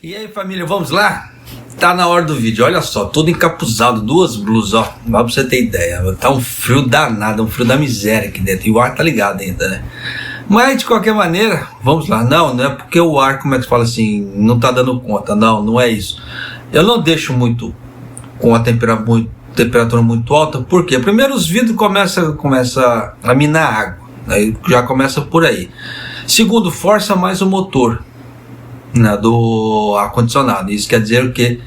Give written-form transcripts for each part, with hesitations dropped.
E aí, família, vamos lá? Tá na hora do vídeo, olha só, todo encapuzado, duas blusas, ó, pra você ter ideia. Tá um frio danado, um frio da miséria aqui dentro, e o ar tá ligado ainda, né? Mas, de qualquer maneira, vamos lá. Não é porque o ar, como é que se fala assim, não tá dando conta, não é isso. Eu não deixo muito com a temperatura muito alta, por quê? Primeiro os vidros começa a minar água, aí já começa por aí. Segundo, força mais o motor, né, do ar-condicionado. Isso quer dizer o que?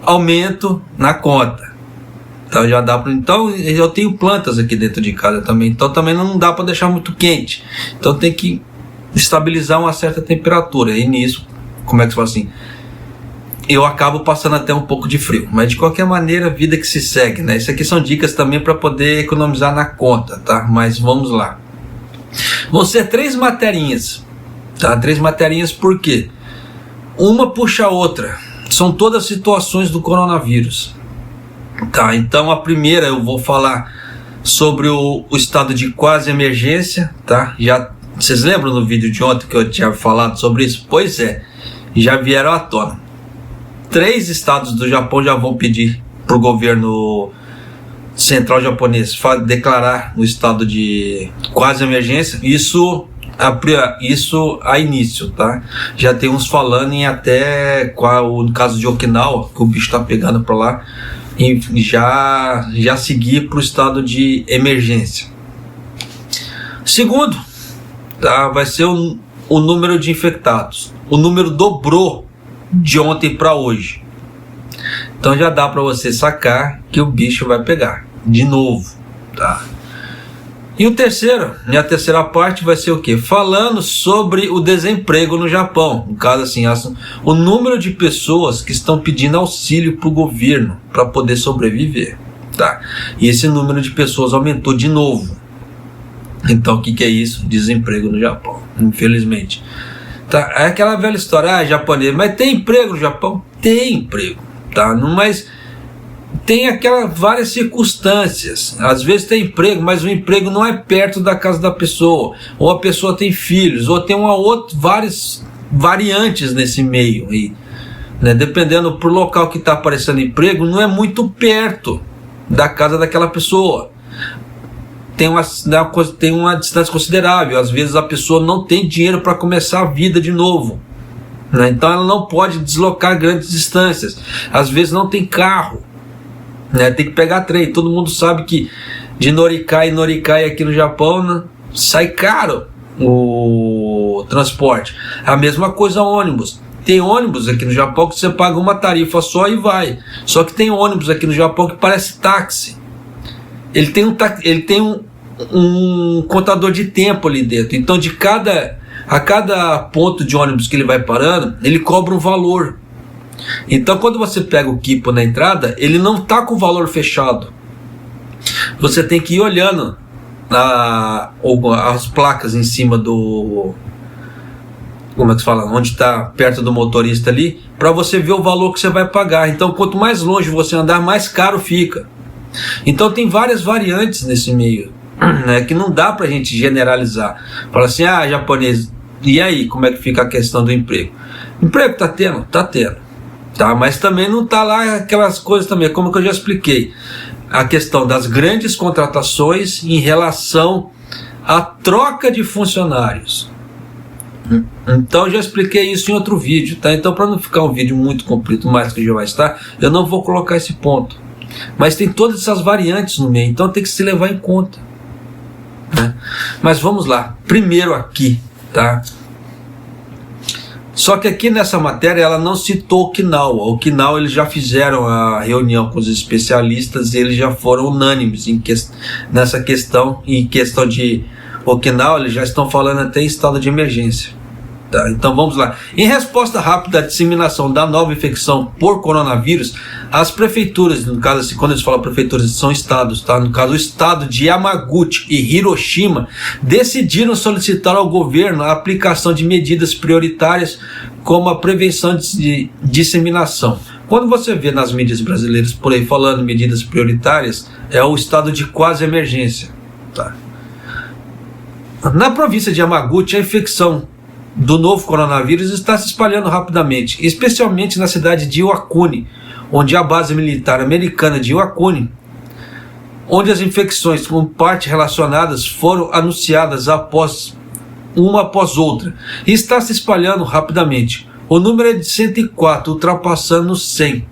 Aumento na conta. Então já dá para. Então eu tenho plantas aqui dentro de casa também. Então também não dá para deixar muito quente. Então tem que estabilizar uma certa temperatura. E nisso, como é que se fala assim? Eu acabo passando até um pouco de frio. Mas de qualquer maneira, vida que se segue, né? Isso aqui são dicas também para poder economizar na conta, tá? Mas vamos lá. Vão ser 3 materinhas, tá? 3 materinhas por quê? Uma puxa a outra, são todas situações do coronavírus, tá? Então a primeira eu vou falar sobre o estado de quase emergência, tá? Vocês lembram no vídeo de ontem que eu tinha falado sobre isso? Pois é, já vieram à tona. 3 estados do Japão já vão pedir para o governo central japonês declarar o estado de quase emergência. Isso a início, tá? Já tem uns falando em até no caso de Okinawa, que o bicho tá pegando para lá, em já seguir para o estado de emergência. Segundo, tá? Vai ser o número de infectados. O número dobrou de ontem para hoje. Então já dá para você sacar que o bicho vai pegar de novo, tá? E a terceira parte vai ser o quê? Falando sobre o desemprego no Japão. No caso assim, o número de pessoas que estão pedindo auxílio para o governo para poder sobreviver, tá? E esse número de pessoas aumentou de novo. Então o que é isso? Desemprego no Japão, infelizmente. Tá? É aquela velha história, japonês, mas tem emprego no Japão? Tem emprego, tá? Mas tem várias circunstâncias. Às vezes tem emprego, mas o emprego não é perto da casa da pessoa, ou a pessoa tem filhos, ou tem várias variantes nesse meio aí, né? Dependendo pro local que está aparecendo emprego, não é muito perto da casa daquela pessoa. Tem uma distância considerável. Às vezes a pessoa não tem dinheiro para começar a vida de novo, né? Então ela não pode deslocar grandes distâncias. Às vezes não tem carro, né? Tem que pegar trem. Todo mundo sabe que de Norikai aqui no Japão, né, sai caro o transporte. A mesma coisa ônibus. Tem ônibus aqui no Japão que você paga uma tarifa só e vai. Só que tem ônibus aqui no Japão que parece táxi. Ele tem um contador de tempo ali dentro. Então a cada ponto de ônibus que ele vai parando, ele cobra um valor. Então quando você pega o Kippo na entrada, ele não está com o valor fechado. Você tem que ir olhando as placas em cima do... Como é que se fala? Onde está perto do motorista ali, para você ver o valor que você vai pagar. Então quanto mais longe você andar, mais caro fica. Então tem várias variantes nesse meio, né, que não dá pra gente generalizar. Fala assim, japonês, e aí, como é que fica a questão do emprego? Emprego tá tendo, tá, mas também não tá lá aquelas coisas também, como que eu já expliquei, a questão das grandes contratações em relação à troca de funcionários. Então eu já expliquei isso em outro vídeo, tá? Então para não ficar um vídeo muito comprido, mais que já vai estar, eu não vou colocar esse ponto. Mas tem todas essas variantes no meio, então tem que se levar em conta, né? Mas vamos lá, primeiro aqui, tá? Só que aqui nessa matéria ela não citou Okinawa. Okinawa eles já fizeram a reunião com os especialistas e eles já foram unânimes nessa questão. Em questão de Okinawa eles já estão falando até em estado de emergência. Tá, então vamos lá. Em resposta rápida à disseminação da nova infecção por coronavírus, as prefeituras, no caso assim, quando eles falam prefeituras, são estados, tá? No caso o estado de Yamaguchi e Hiroshima decidiram solicitar ao governo a aplicação de medidas prioritárias como a prevenção de disseminação. Quando você vê nas mídias brasileiras por aí falando medidas prioritárias, é o estado de quase emergência, tá? Na província de Yamaguchi, a infecção do novo coronavírus está se espalhando rapidamente, especialmente na cidade de Iwakuni, onde a base militar americana de Iwakuni, onde as infecções com parte relacionadas foram anunciadas uma após outra, e está se espalhando rapidamente. O número é de 104, ultrapassando os 100,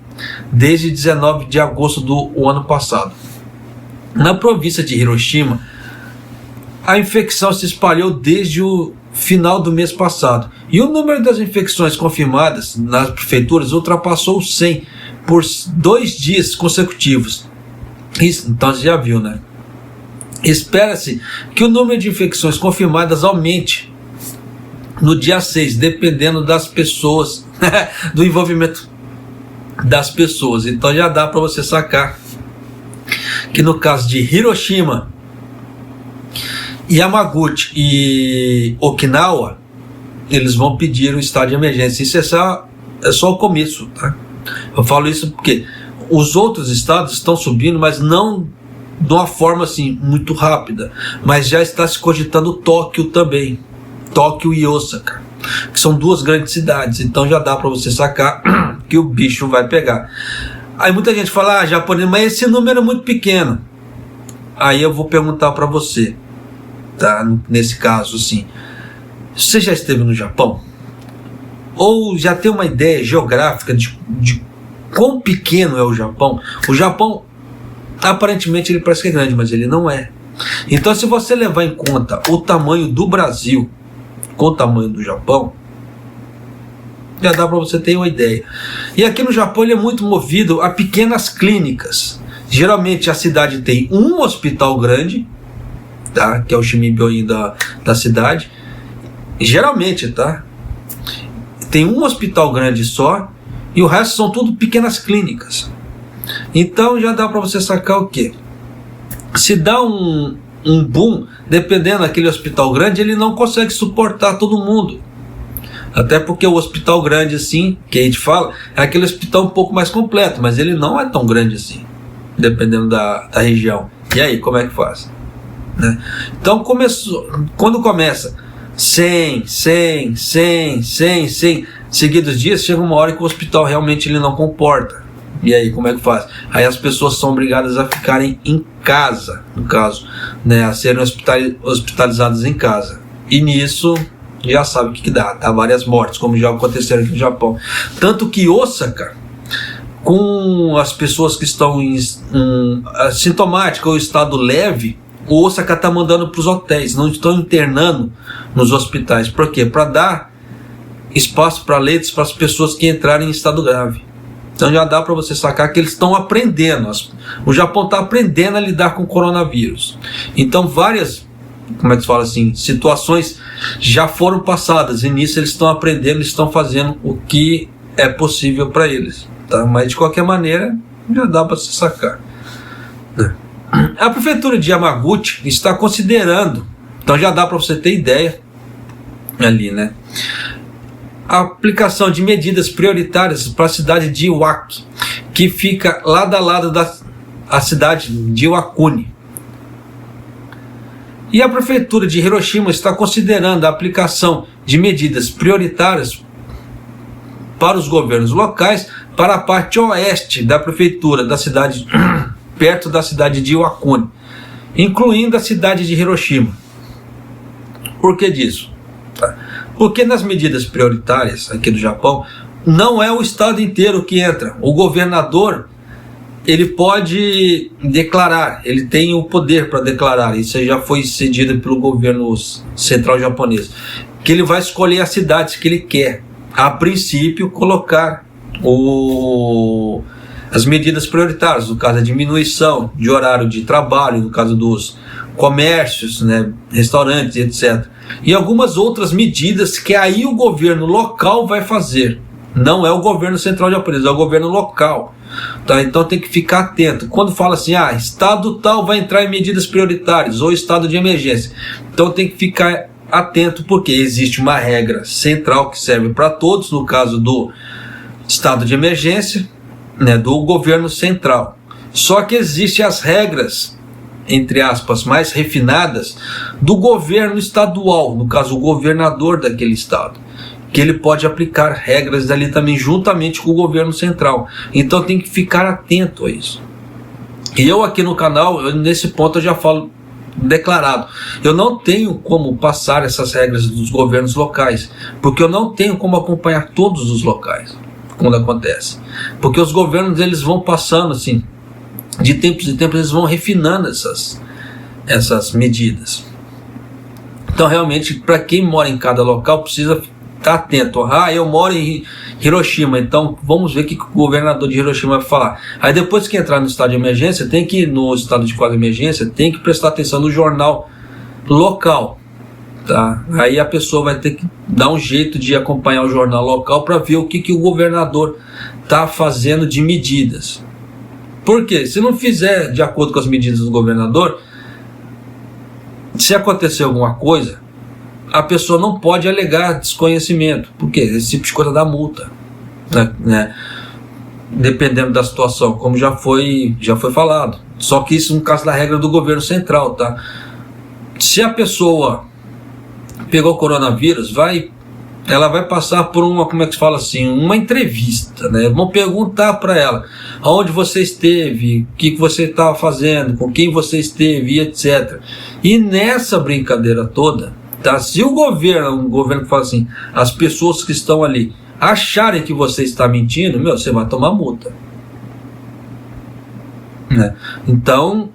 desde 19 de agosto do ano passado. Na província de Hiroshima, a infecção se espalhou desde o final do mês passado, e o número das infecções confirmadas nas prefeituras ultrapassou os 100 por 2 dias consecutivos. Isso, então você já viu, né? Espera-se que o número de infecções confirmadas aumente no dia 6, dependendo das pessoas, do envolvimento das pessoas. Então já dá para você sacar que no caso de Hiroshima, Yamaguchi e Okinawa, eles vão pedir um estado de emergência. Isso é só o começo, tá? Eu falo isso porque os outros estados estão subindo, mas não de uma forma assim muito rápida, mas já está se cogitando Tóquio também, Tóquio e Osaka, que são 2 grandes cidades. Então já dá para você sacar que o bicho vai pegar. Aí muita gente fala, japonês, mas esse número é muito pequeno. Aí eu vou perguntar para você, tá? Nesse caso, assim, você já esteve no Japão? Ou já tem uma ideia geográfica de quão pequeno é o Japão? O Japão, aparentemente, ele parece que é grande, mas ele não é. Então, se você levar em conta o tamanho do Brasil com o tamanho do Japão, já dá para você ter uma ideia. E aqui no Japão ele é muito movido a pequenas clínicas. Geralmente a cidade tem um hospital grande, tá? Que é o Shimibyoin da cidade. Geralmente, tá? Tem um hospital grande só e o resto são tudo pequenas clínicas. Então já dá para você sacar o quê? Se dá um boom, dependendo daquele hospital grande, ele não consegue suportar todo mundo. Até porque o hospital grande assim, que a gente fala, é aquele hospital um pouco mais completo, mas ele não é tão grande assim, dependendo da região. E aí, como é que faz? Né? Então quando começa 100 seguidos dias, chega uma hora que o hospital realmente ele não comporta. E aí, como é que faz? Aí as pessoas são obrigadas a ficarem em casa, no caso, né, a serem hospitalizadas em casa. E nisso, já sabe o que dá várias mortes, como já aconteceram aqui no Japão. Tanto que Osaka, com as pessoas que estão em sintomática ou estado leve, o Osaka está mandando para os hotéis, não estão internando nos hospitais. Por quê? Para dar espaço para leitos para as pessoas que entrarem em estado grave. Então já dá para você sacar que eles estão aprendendo. O Japão está aprendendo a lidar com o coronavírus. Então várias, como é que se fala assim, situações já foram passadas. E nisso eles estão aprendendo, eles estão fazendo o que é possível para eles. Tá? Mas de qualquer maneira, já dá para se sacar. A prefeitura de Yamaguchi está considerando, então já dá para você ter ideia ali, né? A aplicação de medidas prioritárias para a cidade de Iwaki, que fica lado a lado da cidade de Iwakuni. E a prefeitura de Hiroshima está considerando a aplicação de medidas prioritárias para os governos locais para a parte oeste da prefeitura da cidade, perto da cidade de Iwakuni, incluindo a cidade de Hiroshima. Por que disso? Porque nas medidas prioritárias aqui do Japão, não é o estado inteiro que entra. O governador, ele pode declarar, ele tem o poder para declarar, isso já foi cedido pelo governo central japonês, que ele vai escolher as cidades que ele quer, a princípio, colocar as medidas prioritárias, no caso a diminuição de horário de trabalho, no caso dos comércios, né, restaurantes, etc. E algumas outras medidas que aí o governo local vai fazer. Não é o governo central japonês, é o governo local. Tá? Então tem que ficar atento. Quando fala assim, estado tal vai entrar em medidas prioritárias, ou estado de emergência. Então tem que ficar atento, porque existe uma regra central que serve para todos, no caso do estado de emergência, né, do governo central. Só que existem as regras entre aspas, mais refinadas do governo estadual, no caso o governador daquele estado, que ele pode aplicar regras ali também juntamente com o governo central. Então tem que ficar atento a isso. E eu aqui no canal, nesse ponto eu já falo declarado, eu não tenho como passar essas regras dos governos locais, porque eu não tenho como acompanhar todos os locais quando acontece, porque os governos eles vão passando assim, de tempos em tempos eles vão refinando essas medidas. Então realmente para quem mora em cada local precisa estar atento. Eu moro em Hiroshima, então vamos ver o que o governador de Hiroshima vai falar. Aí depois que entrar no estado de emergência, tem que ir no estado de quase emergência, tem que prestar atenção no jornal local, tá? Aí a pessoa vai ter que dar um jeito de acompanhar o jornal local para ver o que o governador está fazendo de medidas. Por quê? Se não fizer de acordo com as medidas do governador, se acontecer alguma coisa, a pessoa não pode alegar desconhecimento, porque esse tipo de coisa dá multa, né? Dependendo da situação, como já foi falado. Só que isso no caso da regra do governo central, tá? Se a pessoa pegou coronavírus, ela vai passar por uma, como é que se fala assim, uma entrevista, né? Vão perguntar para ela aonde você esteve, o que você estava fazendo, com quem você esteve, etc. E nessa brincadeira toda, tá? Se um governo que fala assim, as pessoas que estão ali acharem que você está mentindo, você vai tomar multa, né? Então,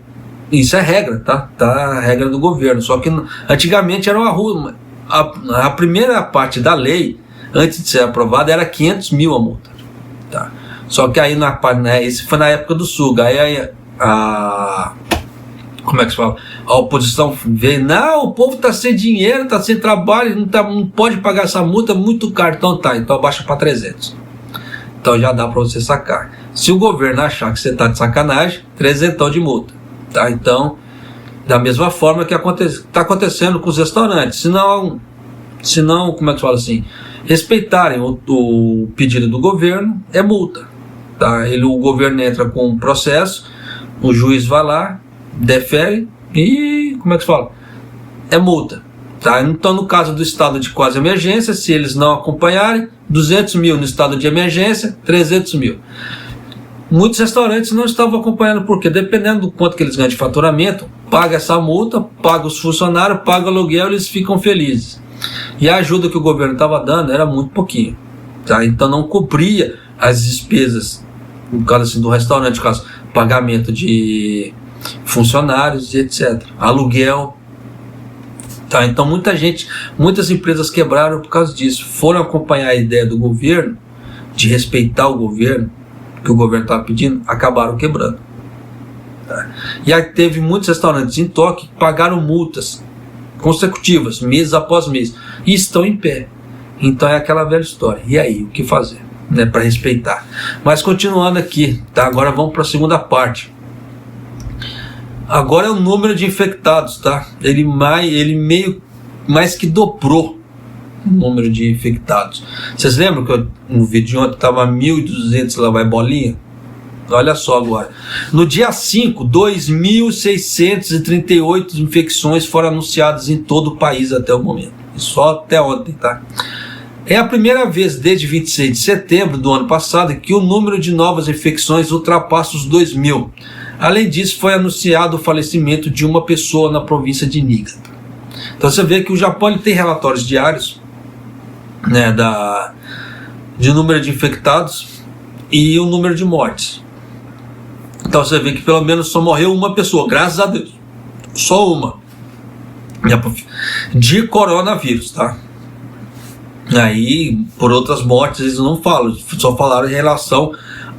isso é regra, tá? A regra do governo. Só que antigamente era uma rua. A primeira parte da lei, antes de ser aprovada, era 500 mil a multa, tá? Só que aí, isso foi na época do SUG. Aí como é que se fala? A oposição veio, não, o povo está sem dinheiro, está sem trabalho, não pode pagar essa multa, muito caro. Então abaixa para 300. Então já dá para você sacar. Se o governo achar que você está de sacanagem, 300 de multa, tá? Então, da mesma forma que está acontecendo com os restaurantes. Se não, como é que se fala assim, respeitarem o pedido do governo, é multa, tá? O governo entra com um processo, o juiz vai lá, defere e, como é que se fala? É multa, tá? Então, no caso do estado de quase emergência, se eles não acompanharem, 200 mil no estado de emergência, 300 mil. Muitos restaurantes não estavam acompanhando, porque dependendo do quanto que eles ganham de faturamento, paga essa multa, paga os funcionários, paga o aluguel, eles ficam felizes. E a ajuda que o governo estava dando era muito pouquinho, tá? Então não cobria as despesas, no caso assim, do restaurante, no caso, pagamento de funcionários e etc. Aluguel, tá? Então muitas empresas quebraram por causa disso. Foram acompanhar a ideia do governo, de respeitar o governo, que o governo estava pedindo, acabaram quebrando, tá? E aí teve muitos restaurantes em Tóquio que pagaram multas consecutivas, mês após mês, e estão em pé. Então é aquela velha história. E aí, o que fazer, né, para respeitar? Mas continuando aqui, tá? Agora vamos para a segunda parte. Agora é o número de infectados, tá? Ele meio mais que dobrou o número de infectados. Vocês lembram que no vídeo de ontem estava 1.200 lá vai bolinha? Olha só agora. No dia 5, 2.638 infecções foram anunciadas em todo o país até o momento. Só até ontem, tá? É a primeira vez desde 26 de setembro do ano passado que o número de novas infecções ultrapassa os 2.000. Além disso, foi anunciado o falecimento de uma pessoa na província de Niigata. Então você vê que o Japão ele tem relatórios diários, né, de número de infectados e o número de mortes. Então você vê que pelo menos só morreu uma pessoa, graças a Deus, só uma, de coronavírus, tá? Aí por outras mortes eles não falam, só falaram em relação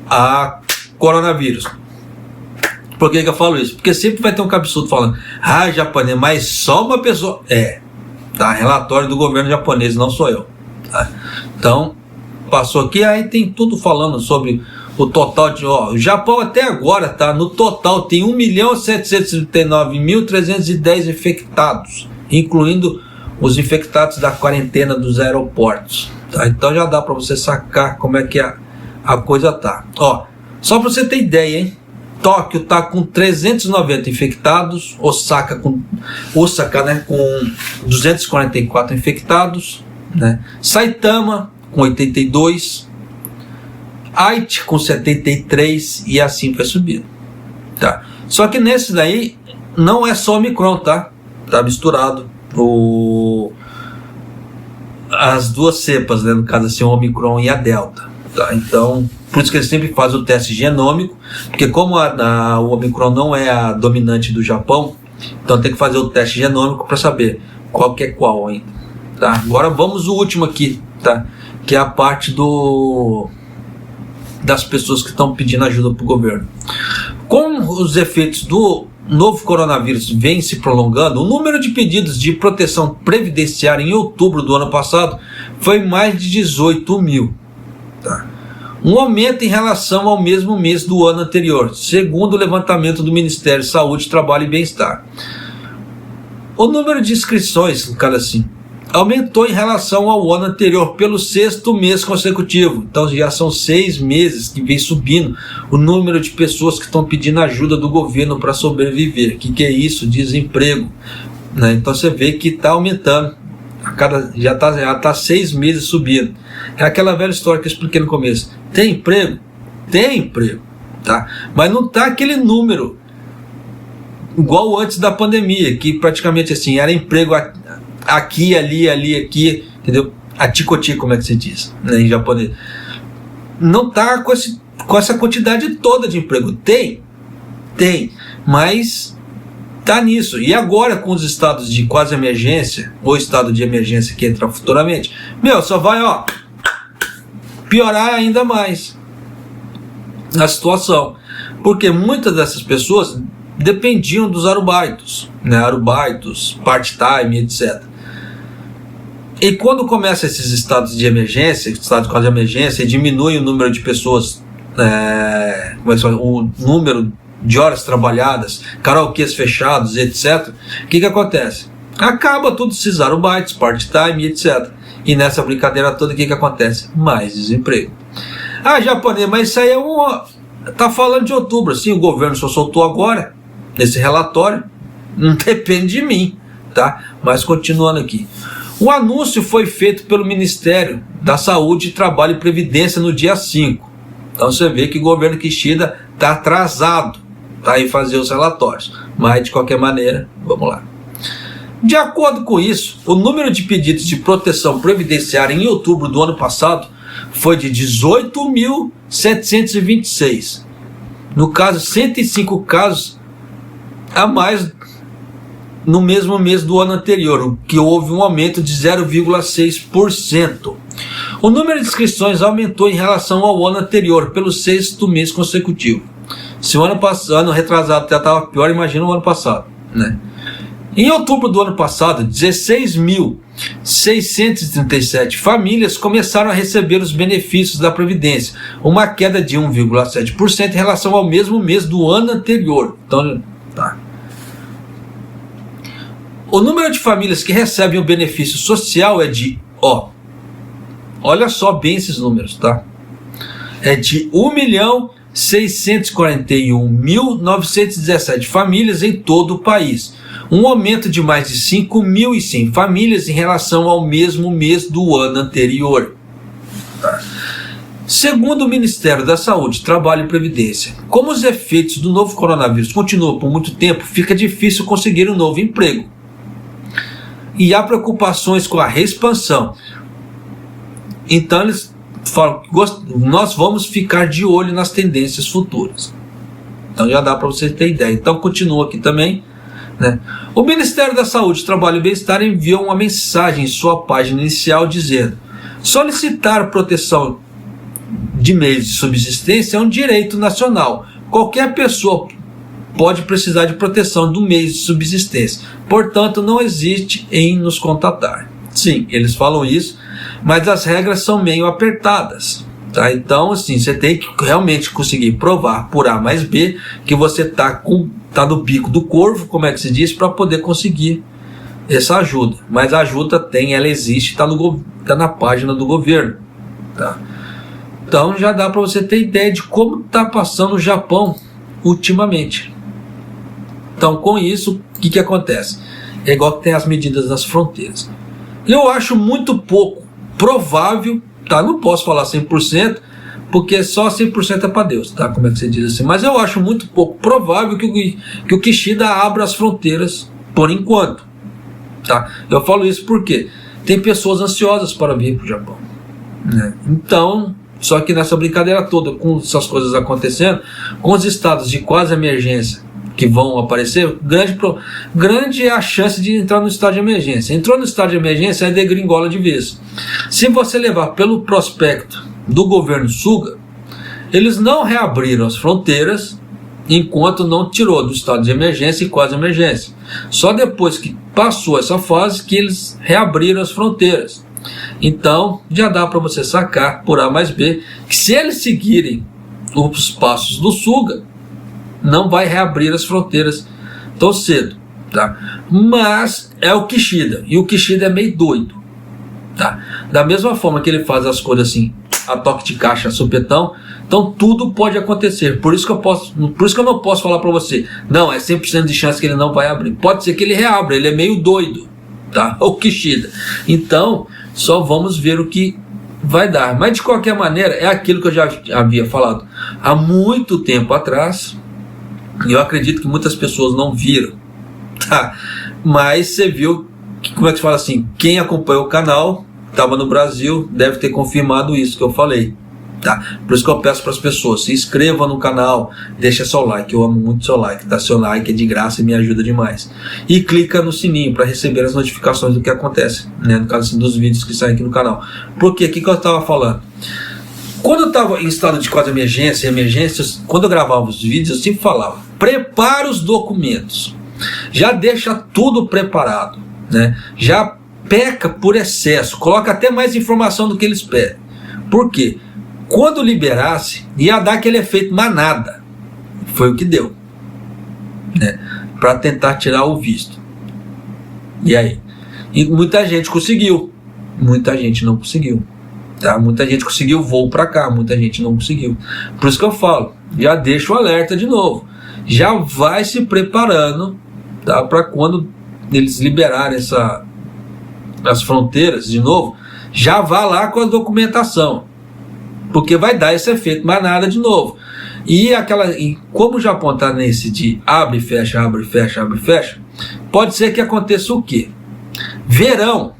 a coronavírus. Por que eu falo isso? Porque sempre vai ter um cabeçudo falando, japonês, mas só uma pessoa. Tá, relatório do governo japonês, não sou eu, tá? Então passou aqui, aí tem tudo falando sobre o total de, o Japão até agora, tá? No total tem 1.739.310 infectados, incluindo os infectados da quarentena dos aeroportos, tá? Então já dá para você sacar como é que a coisa tá. Só para você ter ideia, hein? Tóquio está com 390 infectados, Osaka, com 244 infectados, né? Saitama com 82, Aichi com 73 e assim vai subir, tá? Só que nesse daí não é só Omicron, tá? Tá misturado as duas cepas, né? No caso assim, o Omicron e a Delta, tá? Então, por isso que eles sempre fazem o teste genômico, porque como o Omicron não é a dominante do Japão, então tem que fazer o teste genômico para saber qual que é qual ainda, tá? Agora vamos o último aqui, tá? Que é a parte das pessoas que estão pedindo ajuda para o governo. Com os efeitos do novo coronavírus vem se prolongando, o número de pedidos de proteção previdenciária em outubro do ano passado foi mais de 18 mil, tá? Um aumento em relação ao mesmo mês do ano anterior, segundo o levantamento do Ministério da Saúde, Trabalho e Bem-Estar. O número de inscrições, no caso assim, aumentou em relação ao ano anterior pelo 6º mês consecutivo. Então já são 6 meses que vem subindo o número de pessoas que estão pedindo ajuda do governo para sobreviver. O que é isso? Desemprego, né? Então você vê que está aumentando. Já está 6 meses subindo. É aquela velha história que eu expliquei no começo. Tem emprego? Tem emprego, tá? Mas não está aquele número igual antes da pandemia, que praticamente assim, era emprego aqui, ali, aqui, entendeu? Aticoti, como é que se diz, né, em japonês. Não está com essa quantidade toda de emprego. Tem, mas está nisso. E agora com os estados de quase emergência, ou estado de emergência que entra futuramente, só vai, piorar ainda mais a situação. Porque muitas dessas pessoas dependiam dos arubaitos, né? Arubaitos, part-time, etc. E quando começa esses estados de emergência, estados de quase emergência, e diminui o número de pessoas, o número de horas trabalhadas, karaokês fechados, etc. O que acontece? Acaba tudo esses arubaitos, part-time, etc. E nessa brincadeira toda, o que acontece? Mais desemprego. Japonês, mas isso aí tá falando de outubro. Sim, o governo só soltou agora, nesse relatório. Não depende de mim, tá? Mas continuando aqui. O anúncio foi feito pelo Ministério da Saúde, Trabalho e Previdência no dia 5. Então você vê que o governo Kishida está atrasado, tá, em fazer os relatórios. Mas, de qualquer maneira, vamos lá. De acordo com isso, o número de pedidos de proteção previdenciária em outubro do ano passado foi de 18.726. No caso, 105 casos a mais no mesmo mês do ano anterior, o que houve um aumento de 0,6%. O número de inscrições aumentou em relação ao ano anterior, pelo 6º mês consecutivo. Se o ano retrasado já estava pior, imagina o ano passado, né? Em outubro do ano passado, 16.637 famílias começaram a receber os benefícios da Previdência, uma queda de 1,7% em relação ao mesmo mês do ano anterior. Então, tá. O número de famílias que recebem o benefício social é de, olha só bem esses números, tá? É de 1.641.917 famílias em todo o país. Um aumento de mais de 5.100 famílias em relação ao mesmo mês do ano anterior. Segundo o Ministério da Saúde, Trabalho e Previdência, como os efeitos do novo coronavírus continuam por muito tempo, fica difícil conseguir um novo emprego. E há preocupações com a reexpansão. Então eles falam que nós vamos ficar de olho nas tendências futuras. Então já dá para você ter ideia. Então continua aqui também, né? O Ministério da Saúde, Trabalho e Bem-Estar enviou uma mensagem em sua página inicial dizendo: solicitar proteção de meios de subsistência é um direito nacional. Qualquer pessoa pode precisar de proteção do meio de subsistência. Portanto, não existe em nos contatar. Sim, eles falam isso, mas as regras são meio apertadas, tá? Então, assim, você tem que realmente conseguir provar por A mais B que você tá no bico do corvo, como é que se diz, para poder conseguir essa ajuda. Mas a ajuda ela existe, tá na página do governo, tá? Então já dá para você ter ideia de como está passando o Japão ultimamente. Então, com isso, o que acontece? É igual que tem as medidas das fronteiras. Eu acho muito pouco provável, tá? Não posso falar 100%, porque só 100% é para Deus, tá? Como é que você diz assim? Mas eu acho muito pouco provável que o Kishida abra as fronteiras por enquanto, tá? Eu falo isso porque tem pessoas ansiosas para vir para o Japão, né? Então, só que nessa brincadeira toda, com essas coisas acontecendo, com os estados de quase emergência que vão aparecer, grande é a chance de entrar no estado de emergência. Entrou no estado de emergência, aí degringola de vez. Se você levar pelo prospecto do governo Suga, eles não reabriram as fronteiras enquanto não tirou do estado de emergência e quase emergência. Só depois que passou essa fase que eles reabriram as fronteiras. Então já dá para você sacar por A mais B que se eles seguirem os passos do Suga, não vai reabrir as fronteiras tão cedo, tá? Mas é o Kishida, e o Kishida é meio doido, tá? Da mesma forma que ele faz as coisas assim, a toque de caixa, supetão, então tudo pode acontecer. Por isso que eu não posso falar para você, não, é 100% de chance que ele não vai abrir. Pode ser que ele reabra, ele é meio doido, tá? O Kishida. Então, só vamos ver o que vai dar. Mas de qualquer maneira, é aquilo que eu já havia falado há muito tempo atrás. E eu acredito que muitas pessoas não viram, tá? Mas você viu, como é que se fala assim, quem acompanhou o canal, estava no Brasil, deve ter confirmado isso que eu falei, tá? Por isso que eu peço para as pessoas, se inscrevam no canal, deixa seu like, eu amo muito seu like, tá? Seu like é de graça e me ajuda demais. E clica no sininho para receber as notificações do que acontece, né? No caso assim, dos vídeos que saem aqui no canal. Porque o que eu estava falando? Quando eu estava em estado de quase emergências, quando eu gravava os vídeos, eu sempre falava, prepara os documentos, já deixa tudo preparado, né? Já peca por excesso, coloca até mais informação do que eles pedem. Por quê? Quando liberasse, ia dar aquele efeito manada. Foi o que deu, né? Para tentar tirar o visto. E aí? E muita gente conseguiu, muita gente não conseguiu. Tá? Muita gente conseguiu voo para cá, muita gente não conseguiu. Por isso que eu falo, já deixa o alerta de novo. Já vai se preparando, tá? Para quando eles liberarem as fronteiras de novo, já vá lá com a documentação. Porque vai dar esse efeito manada de novo. E como o Japão está nesse de abre, fecha, abre, fecha, abre, fecha, pode ser que aconteça o quê? Verão,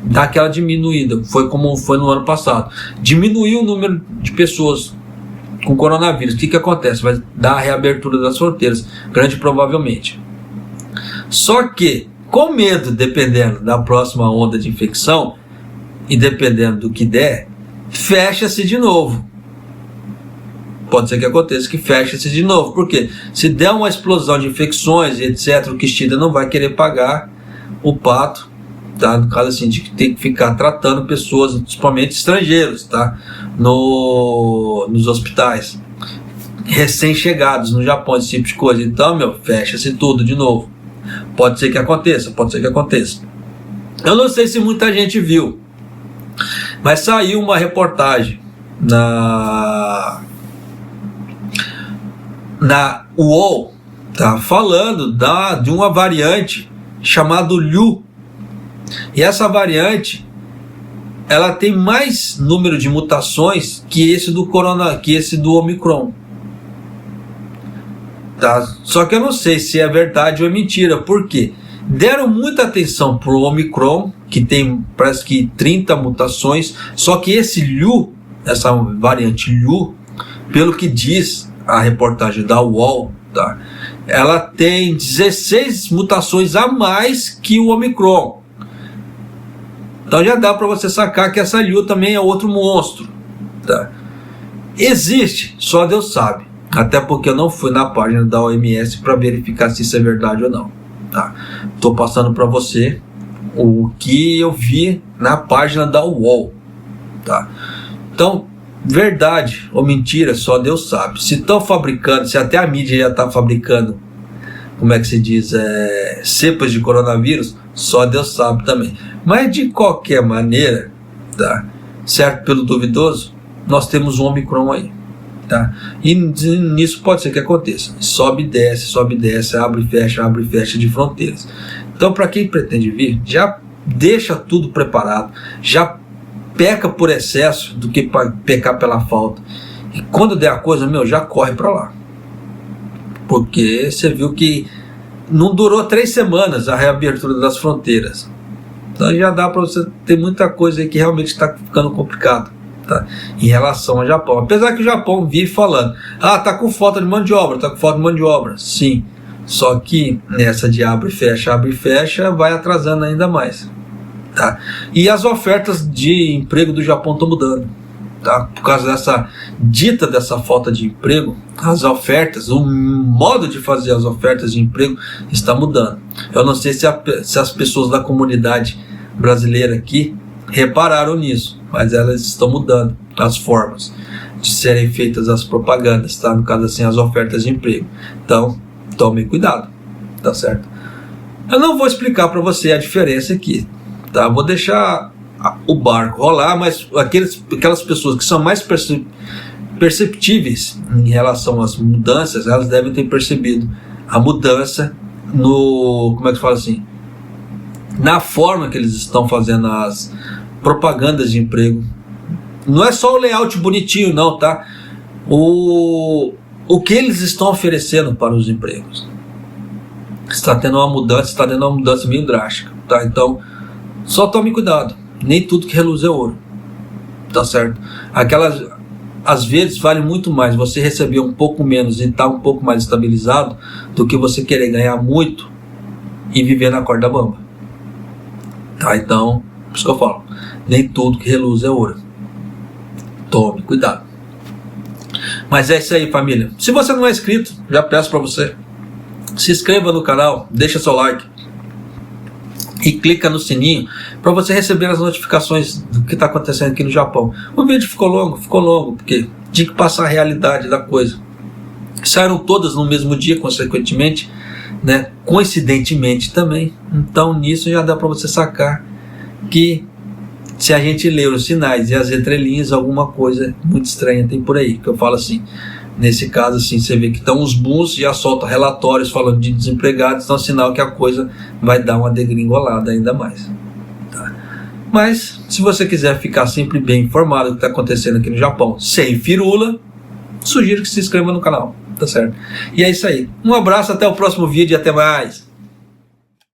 dá aquela diminuída, foi como foi no ano passado, diminuiu o número de pessoas com coronavírus. O que acontece? Vai dar a reabertura das fronteiras, grande provavelmente. Só que, com medo, dependendo da próxima onda de infecção, e dependendo do que der, fecha-se de novo. Pode ser que aconteça que feche-se de novo, porque se der uma explosão de infecções e etc, o Kishida não vai querer pagar o pato, tá? No caso assim, de que tem que ficar tratando pessoas, principalmente estrangeiros, tá? Nos hospitais, recém-chegados no Japão, esse tipo de coisa. Então, fecha-se tudo de novo. Pode ser que aconteça, pode ser que aconteça. Eu não sei se muita gente viu, mas saiu uma reportagem na UOL, tá? Falando de uma variante chamada Lyu. E essa variante, ela tem mais número de mutações que esse do Omicron, tá? Só que eu não sei se é verdade ou é mentira. Por quê? Deram muita atenção para o Omicron, que tem parece que 30 mutações, só que esse Lyu, essa variante Lyu, pelo que diz a reportagem da UOL, tá? Ela tem 16 mutações a mais que o Omicron. Então já dá para você sacar que essa Lyu também é outro monstro, tá? Existe, só Deus sabe. Até porque eu não fui na página da OMS para verificar se isso é verdade ou não, tá? Estou passando para você o que eu vi na página da UOL, tá? Então, verdade ou mentira, só Deus sabe. Se estão fabricando, se até a mídia já está fabricando, como é que se diz, cepas de coronavírus, só Deus sabe também. Mas de qualquer maneira, tá? Certo pelo duvidoso, nós temos um Omicron aí. tá? E nisso pode ser que aconteça. Sobe e desce, abre e fecha de fronteiras. Então, para quem pretende vir, já deixa tudo preparado, já peca por excesso do que pecar pela falta. E quando der a coisa, já corre para lá. Porque você viu que não durou 3 semanas a reabertura das fronteiras. Então já dá para você ter muita coisa aí que realmente está ficando complicado, tá? Em relação ao Japão. Apesar que o Japão vive falando, tá com falta de mão de obra, sim. Só que nessa de abre e fecha, vai atrasando ainda mais, tá? E as ofertas de emprego do Japão estão mudando, tá? Por causa dessa falta de emprego, as ofertas, o modo de fazer as ofertas de emprego está mudando. Eu não sei se as pessoas da comunidade brasileira aqui repararam nisso, mas elas estão mudando as formas de serem feitas as propagandas, tá? No caso assim, as ofertas de emprego. Então, tomem cuidado, tá certo? Eu não vou explicar para você a diferença aqui, tá? Vou deixar o barco rolar, mas aquelas pessoas que são mais perceptíveis em relação às mudanças, elas devem ter percebido a mudança na forma que eles estão fazendo as propagandas de emprego. Não é só o layout bonitinho não, tá? O que eles estão oferecendo para os empregos. Está tendo uma mudança meio drástica, tá? Então, só tome cuidado. Nem tudo que reluz é ouro, tá certo? Às vezes vale muito mais você receber um pouco menos e estar um pouco mais estabilizado do que você querer ganhar muito e viver na corda bamba, tá? Então, por isso que eu falo, nem tudo que reluz é ouro. Tome cuidado. Mas é isso aí, família. Se você não é inscrito, já peço para você, se inscreva no canal, deixa seu like e clica no sininho para você receber as notificações do que está acontecendo aqui no Japão. O vídeo ficou longo, porque tinha que passar a realidade da coisa. Saíram todas no mesmo dia, consequentemente, né? Coincidentemente também. Então nisso já dá para você sacar que se a gente ler os sinais e as entrelinhas, alguma coisa muito estranha tem por aí, que eu falo assim. Nesse caso, assim, você vê que estão os bus e já solta relatórios falando de desempregados, então é um sinal que a coisa vai dar uma degringolada ainda mais, tá? Mas, se você quiser ficar sempre bem informado do que está acontecendo aqui no Japão, sem firula, sugiro que se inscreva no canal, tá certo? E é isso aí. Um abraço, até o próximo vídeo e até mais!